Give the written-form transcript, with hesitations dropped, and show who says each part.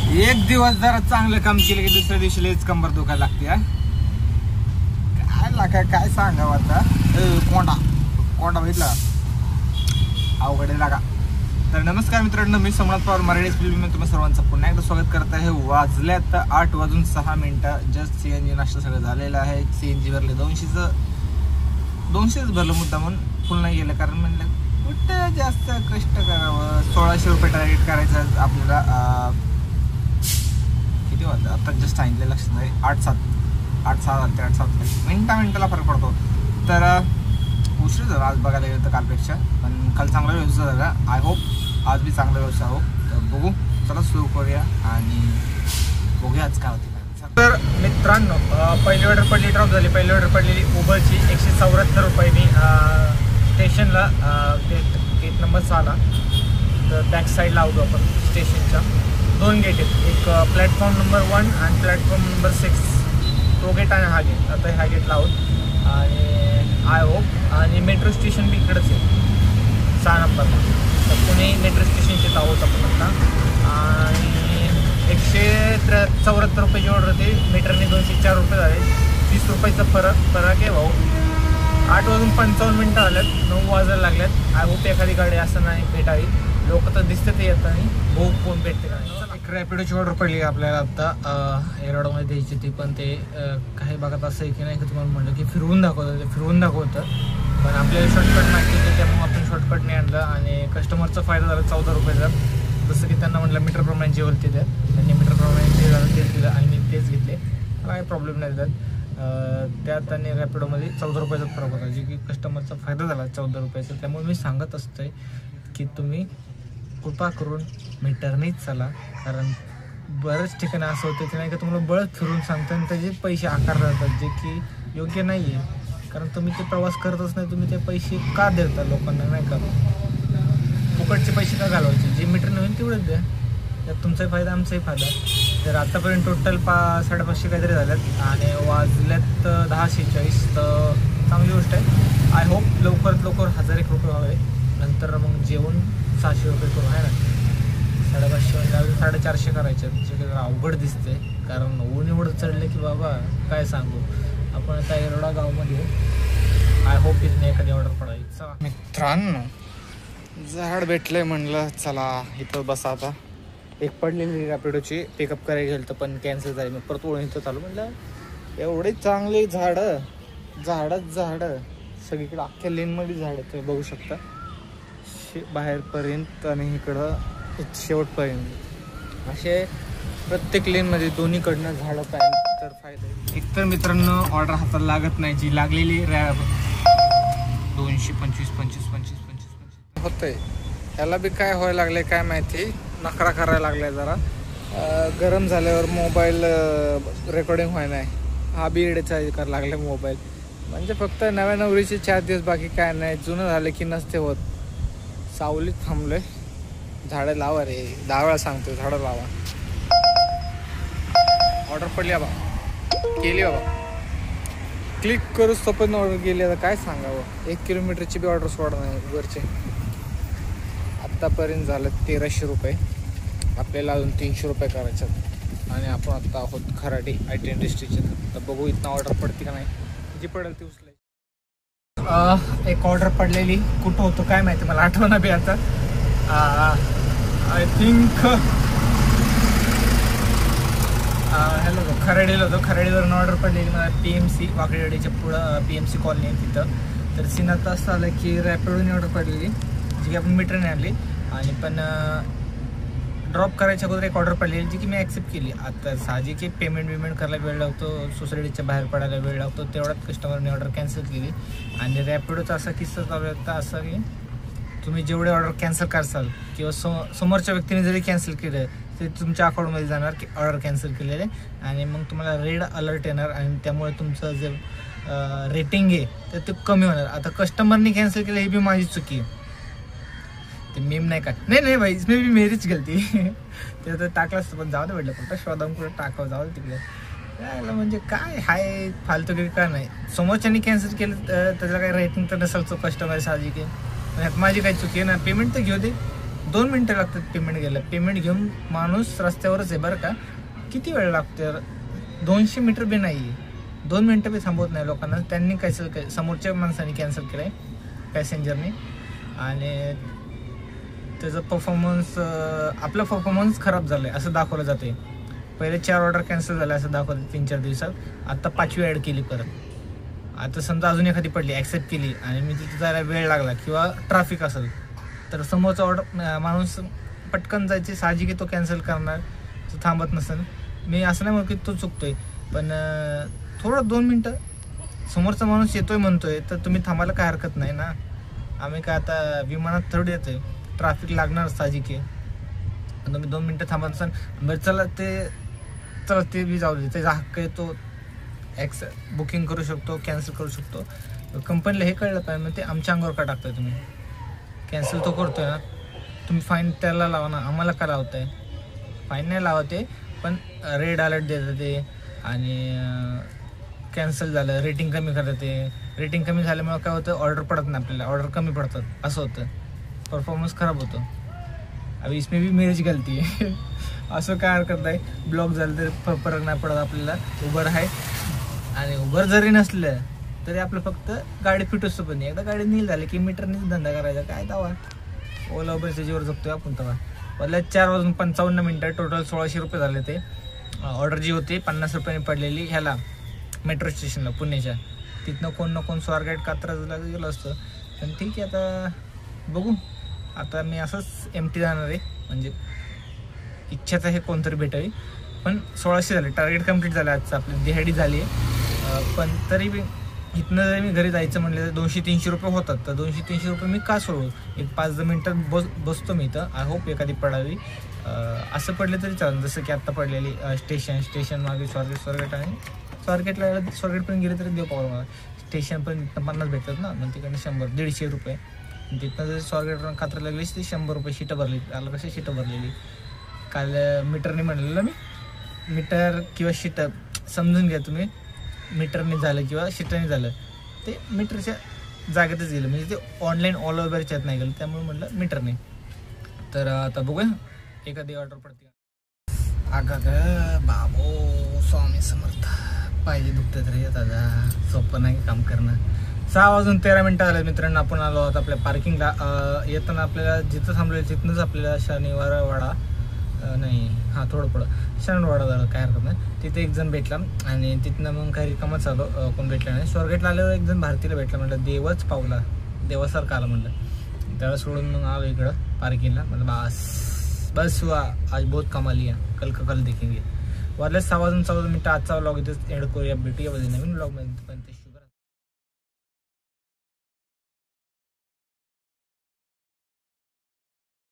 Speaker 1: एक दिवस जरा चांगलं काम केलं की दुसऱ्या दिवशी लयच कंबर दुखायला लागते. काय लागा काय सांगावं आता. कोंडा कोंडा बघितला अवघड लागा. तर नमस्कार मित्रांनो, मी सोमनाथ पवार मराठी फिल्म तुम्ही सर्वांचं पुन्हा एकदा स्वागत करत आहे. वाजल्यात 8:06. जस्ट CNG नाश्ता सगळं झालेलं आहे. CNG भरले 200च भरलं मुद्दा म्हणून फुल नाही गेलं, कारण म्हणलं कुठं जास्त कष्ट करावं. 1600 रुपये टार्गेट करायचं आपल्याला. किती वाजता आता जस्ट सांगितलं लक्षात नाही. 8-7 मिनिटाला फरक पडतो. तर उशीर झाला आज बघायला गेलं तर कालपेक्षा, पण काल चांगला व्यवसाय झाला. आय होप आज बी चांगला व्यवसाय हो. तर बघू, चला सुरू करूया आणि बघूया आज काय होते. तर मित्रांनो, पहिली ऑर्डर पडली, ड्रॉप झाली. पहिली ऑर्डर पडलेली उबरची 174 रुपये. मी स्टेशनला गेट नंबर 6ला तर बॅक साईडला आहोत आपण स्टेशनच्या. 2 गेट आहेत, एक प्लॅटफॉर्म नंबर 1 आणि प्लॅटफॉर्म नंबर 6. तो गेट आणि हा गेट. आता ह्या गेटला आहोत आणि आय होप. आणि मेट्रो स्टेशन बी इकडंच आहे 6 नंबरला. तर पुणे मेट्रो स्टेशनचे आहोत आपण आता. आणि 174 रुपयाची ऑर्डर होती. मीटरने 204 रुपये झाले. 30 रुपयाचा फरक आहे भाऊ. 8:55 झाल्यात, 9 वाजायला लागल्यात. आय होप एखादी गाडी असं नाही भेटावी. लोक तर दिसते ते येत नाही, भाऊ कोण भेटते का नाही. एक रॅपिडोची ऑर्डर पडली आपल्याला आत्ता एरोडमध्ये द्यायची ती. पण ते काही भागात असं आहे की नाही, की तुम्हाला म्हटलं की फिरवून दाखवतं. पण आपल्याला शॉर्टकट माहिती होतं, त्यामुळे आपण शॉर्टकट नाही आणलं. आणि कस्टमरचा फायदा झाला 14 रुपयाचा. जसं की त्यांना म्हटलं मीटरप्रमाणे जेवलते त्या, त्यांनी मीटरप्रमाणे जे झालं तेच दिलं आणि मी तेच घेतले. मला काही प्रॉब्लेम नाही त्यात. त्यात आणि रॅपिडोमध्ये 14 रुपयाचा फरक होता, जे की कस्टमरचा फायदा झाला 14 रुपयाचा. त्यामुळे मी सांगत असतोय की तुम्ही कृपा करून मीटरनेच चला. कारण बरेच ठिकाणी असं होतं की नाही, की तुम्हाला बळच फिरून सांगतं आणि त्याचे पैसे आकारले जातात, जे की योग्य नाही आहे. कारण तुम्ही ते प्रवास करतच नाही, तुम्ही ते पैसे का देता लोकांना, नाही का? फुकटचे पैसे का घालवायचे? जे मीटर नवीन तेवढंच द्या. त्यात तुमचाही फायदा आमचाही फायदा. तर आत्तापर्यंत टोटल 550 काहीतरी झाल्यात आणि वाजल्यात 10:46. तर चांगली गोष्ट आहे. आय होप लवकरात लवकर 1001 रुपये व्हावे. नंतर मग जेवण 600 रुपये करू आहे ना. 550 म्हणजे 450 करायचे, जे काही अवघड दिसते. कारण ऊन एवढं चढलं की बाबा काय सांगू. आपण आता एरोडा गावमध्ये. आय होप इथं एखादी ऑर्डर पडायची. मित्रांनो, झाड भेटलंय, म्हणलं चला इथं बसा. आता एक पडलेली रॅपिडोची पिकअप करायला गेलं तर पण कॅन्सल झाली. मग परत ओळून इथं चालू. म्हटलं एवढे चांगले झाडं सगळीकडे अख्ख्या लेनमध्ये झाडं तुम्ही बघू शकता, बाहेरपर्यंत आणि इकडं शेवटपर्यंत. असे प्रत्येक लेनमध्ये दोन्हीकडनं झाडं पाहिजे तर फायदा. एकतर मित्रांनो ऑर्डर हाताला लागत नाही. जी लागलेली 225 होतंय. त्याला बी काय व्हायला लागले काय माहिती, नखरा करायला लागलाय जरा. गरम झाल्यावर मोबाईल रेकॉर्डिंग व्हाय नाही. हा बी एडेचा करायला लागला मोबाईल. म्हणजे फक्त नव्या नवरीचे 4 दिवस, बाकी काय नाही. जुनं झालं की नसते होत. सावलीत थांबलोय. झाडं लावा रे, 10 वेळा सांगतो झाडं लावा. ऑर्डर पडली बाबा, केली बाबा. क्लिक करूच तोपर्यंत ऑर्डर गेली. आता काय सांगावं, 1 किलोमीटरची बी ऑर्डर सोडा नाही वरचे. आत्तापर्यंत झालं 1300 रुपये. आपल्याला अजून 300 रुपये करायच्यात. आणि आपण आत्ता आहोत खराडी IT इंडस्ट्रीचे. तर बघू इथं ऑर्डर पडते का नाही. जी पडेल ती उचलायची. एक ऑर्डर पडलेली, कुठं होतो काय माहिती, मला आठवणं बी आता. आय थिंक हॅलो खराडीला होतो. खराडीवरून ऑर्डर पडलेली मला PMC वाकडेवाडीच्या पुढं PMC कॉलनी आहे तिथं. तर सीन आता असं आलं की रॅपिडोने ऑर्डर पडलेली, जी की आपण मीटरने आणली. आणि पण ड्रॉप करायच्या अगोदर एक ऑर्डर पडलेली, जी की मी ॲक्सेप्ट केली. आता साहजिक पेमेंट करायला वेळ लागतो, सोसायटीच्या बाहेर पडायला वेळ लागतो. तेवढ्यात कस्टमरने ऑर्डर कॅन्सल केली. आणि रॅपिडोचा असा किस्सा चालू होता, असा की तुम्ही जेवढे ऑर्डर कॅन्सल करसाल किंवा समोरच्या व्यक्तीने जरी कॅन्सल केलं ते तुमच्या अकाउंटमध्ये जाणार की ऑर्डर कॅन्सल केलेले. आणि मग तुम्हाला रेड अलर्ट येणार आणि त्यामुळे तुमचं जे रेटिंग आहे तर ते कमी होणार. आता कस्टमरने कॅन्सल केलं ही बी माझी चुकी आहे. ते मीम नाही का, नाही भाई, इसमें भी मेरीच गलती. ते तर टाकलं असतं, पण जाऊ दे म्हटलं, कुठं शोधाम कुठं टाकावं, जाऊ दे तिकडे. यायला म्हणजे काय हाय फालतू की काय नाही. समोरच्यानी कॅन्सल केलं त्याला काही रेटिंग तर नसेल, तो कस्टमर साहजिक आहे. पण माझी काही चुकी आहे ना. पेमेंट तर घेऊ दे, 2 मिनटं लागतात पेमेंट घ्यायला. पेमेंट घेऊन माणूस रस्त्यावरच आहे बरं का. किती वेळ लागतो? 200 मीटर बी नाही आहे, 2 मिनटं बी थांबवत नाही लोकांना. त्यांनी कॅन्सल, समोरच्या माणसाने कॅन्सल केलं आहे पॅसेंजरने. आणि त्याचं परफॉर्मन्स, आपला परफॉर्मन्स खराब झालं आहे असं दाखवलं जाते. पहिले 4 ऑर्डर कॅन्सल झाल्या असं दाखवलं 3-4 दिवसात. आत्ता 5वी ॲड केली परत. आता समजा अजून एखादी पडली, ॲक्सेप्ट केली आणि मी तिथे जायला वेळ लागला किंवा ट्रॅफिक असेल तर समोरचा ऑर्डर माणूस पटकन जायचे, साहजिक तो कॅन्सल करणार, तो थांबत नसेल. मी असं नाही म्हणत की तो चुकतोय, पण थोडं 2 मिनटं समोरचा माणूस येतोय म्हणतोय तर तुम्ही थांबायला काय हरकत नाही ना. आम्ही काय आता विमानात थोडी येतोय, ट्रॅफिक लागणार साहजिक आहे. तुम्ही 2 मिनटं थांबत असाल, बरं चला ते बी जाऊ दे, त्याचा हक्क आहे, तो बुकिंग करू शकतो, कॅन्सल करू शकतो. कंपनीला हे कळलं पाहिजे, मग ते आमच्या अंगावर का टाकताय तुम्ही? कॅन्सल तो करतोय ना, तुम्ही फाईन त्याला लावा ना, आम्हाला का लावताय? फाईन नाही लावते, पण रेड अलर्ट देतात ते आणि कॅन्सल झालं, रेटिंग कमी करतात ते. रेटिंग कमी झाल्यामुळे काय होतं, ऑर्डर पडत नाही आपल्याला, ऑर्डर कमी पडतात असं होतं, परफॉर्मन्स खराब होतो. अभी इसमें भी मेरीच गलती आहे. असं काय हरकत नाही, ब्लॉक झालं तरी फरक नाही पडत आपल्याला. उबर आहे आणि उबर जरी नसलं तरी आपलं फक्त गाडी फिटोसतो, पण एकदा गाडी नील झाली की मीटरनीच धंदा करायचा. काय तवा ओला उबरच्या जीवर जगतोय आपण तवा. बदल्या 4:55 टोटल 1600 रुपये झाले. ते ऑर्डर जी होती 50 रुपयाने पडलेली ह्याला मेट्रो स्टेशनला पुण्याच्या, तिथनं कोण ना कोण स्वारगेट कात्रजला गेलं असतं. पण ठीक आहे, आता बघू. आता मी असंच एमटी जाणार आहे, म्हणजे इच्छाच आहे कोणतरी भेटावी. पण 1600 झाले, टार्गेट कम्प्लीट झालं आजचं, आपली दिहाडी झाली आहे. पण तरी बी इथनं जरी मी घरी जायचं म्हटलं तर 200-300 रुपये होतात. तर 200-300 रुपये मी का सोडू? एक 5-10 मिनटात बसतो मी इथं. आय होप एखादी पडावी. असं पडले तरी चालेल, जसं की आत्ता पडलेली स्टेशन मागे स्वारगेट आणि स्वारगेटपर्यंत गेले तरी देऊ पावलं मला. स्टेशनपर्यंत इथनं 50 भेटतात ना, मग तिकडनं 100-150 रुपये. तिथनं जर स्वारगेटपर्यंत कात्र लागली ती 100 रुपये शीटं भरली. आलं कशी शीटं भरलेली काल मीटरने म्हणलेलं मी, मीटर किंवा शीटं समजून घ्या तुम्ही. मीटरने झालं किंवा शीटाने झालं, ते मीटरच्या जागेतच गेलं, म्हणजे ते ऑनलाईन ऑल ओव्हरच्यात नाही गेलं, त्यामुळे म्हटलं मीटरने. तर आता बघूया एखादी ऑर्डर पडते. अगं ग बाबो, स्वामी समर्थ. पाहिजे दुखतं तरी दादा, सोपं नाही काम करणं. 6:13 झाले मित्रांनो. आपण आलो आहोत आपल्या पार्किंगला. येताना आपल्याला जिथं थांबलं तिथनंच आपल्याला शनिवारवाडा नाही, हां थोडं पुढं शनिवारवाडा झालं, काय हरकत नाही. तिथे एक जण भेटला आणि तिथनं मग काही रिकामच आलो, कोण भेटला नाही. स्वारगेटला आल्यावर एक जण भारतीला भेटला, म्हटलं देवच पावला, देवासारखं आलं म्हटलं. त्याला सोडून मग आलो इकडं पार्किंगला. म्हटलं बस हुआ आज बहुत कमा लिया, कल देखेंगे. वाजले 6:14 आजचा व्लॉग इथेच एंड करूया. भेटूया नवीन व्लॉगमध्ये.